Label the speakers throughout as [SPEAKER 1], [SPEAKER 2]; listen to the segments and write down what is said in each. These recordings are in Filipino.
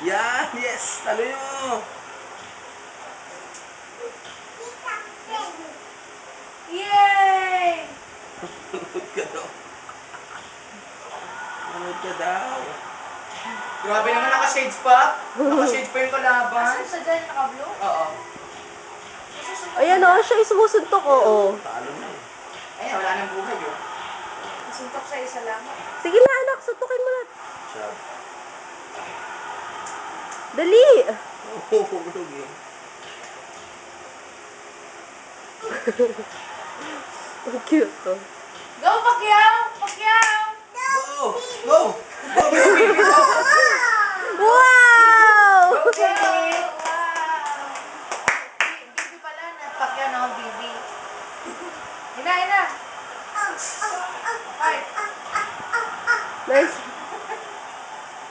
[SPEAKER 1] Yan, yes. Talo nyo.
[SPEAKER 2] Yay!
[SPEAKER 1] Manood ka daw. Manood ka daw.
[SPEAKER 3] Grabe naman, naka-shades pa. Naka-shades pa yung kalaban.
[SPEAKER 2] Asan sa dyan naka-blue?
[SPEAKER 3] Oo.
[SPEAKER 4] Ayan o, siya yung sumusuntok o.
[SPEAKER 1] Talo na.
[SPEAKER 3] Ayun, wala nang buhay yun.
[SPEAKER 2] Suntok sa isa lang.
[SPEAKER 4] Sige na anak, suntukin mo na.
[SPEAKER 1] Siya.
[SPEAKER 4] Dali!
[SPEAKER 1] Oh, hulog eh.
[SPEAKER 4] Ang cute to.
[SPEAKER 2] Go, Pacquiao! Pacquiao!
[SPEAKER 1] Go! Go! Go, baby!
[SPEAKER 4] Wow!
[SPEAKER 3] Go, baby!
[SPEAKER 2] Wow! Bibi pala na Pacquiao, no? Bibi. Hina, hina! Ay!
[SPEAKER 4] Nice.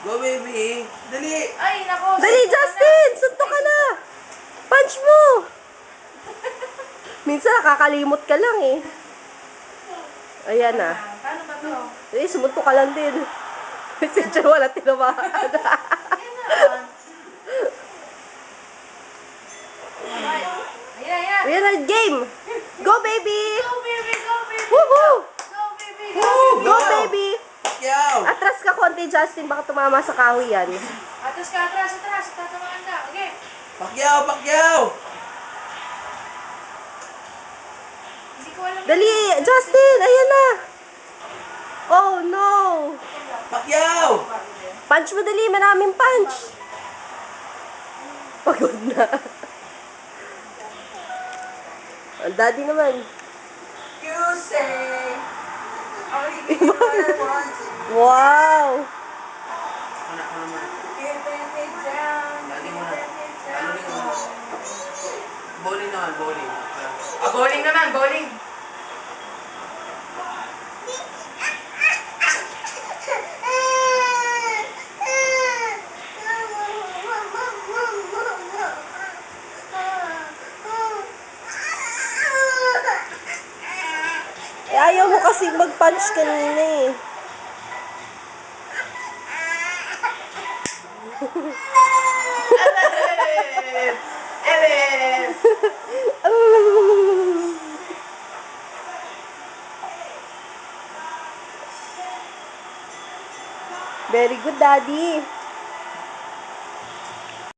[SPEAKER 1] Go, baby! Dali!
[SPEAKER 2] Ay, nako!
[SPEAKER 4] Dali,
[SPEAKER 2] suntok ka
[SPEAKER 4] Justin!
[SPEAKER 2] na.
[SPEAKER 4] Suntok ka na! Punch mo! Minsan nakakalimot ka lang eh. Ayan na.
[SPEAKER 2] Paano ba to?
[SPEAKER 4] Eh, sumuntok ka lang din. Si Joe wala tinamaan.
[SPEAKER 2] Yan na. Ay, ayan, ayan.
[SPEAKER 4] Ayan na, game! Go, baby!
[SPEAKER 2] Go, baby! Go, baby!
[SPEAKER 4] Woohoo!
[SPEAKER 2] Go, baby!
[SPEAKER 1] Woo!
[SPEAKER 4] Go, baby!
[SPEAKER 1] Pacquiao!
[SPEAKER 4] Atras ka konti, Justin. Baka tumama sa kahoy yan.
[SPEAKER 2] Atras ka, atras, atras. Tatamaan ka. Okay.
[SPEAKER 1] Pacquiao! Pacquiao!
[SPEAKER 2] Hindi ko alam.
[SPEAKER 4] Dali, Justin! Ayan na! Oh, no!
[SPEAKER 1] Pacquiao!
[SPEAKER 4] Punch mo dali, maraming punch! Pagod na. Ang daddy naman.
[SPEAKER 3] You say, only give you what I want.
[SPEAKER 4] Wow!
[SPEAKER 1] Anak ko naman.
[SPEAKER 3] Keep me down.
[SPEAKER 1] Dali mo na. Talo din mo. Bowling naman, bowling.
[SPEAKER 3] Ah, bowling naman, bowling.
[SPEAKER 4] Eh, ayaw mo kasi mag-punch kanina eh.
[SPEAKER 3] Ellis!
[SPEAKER 4] Very good, daddy.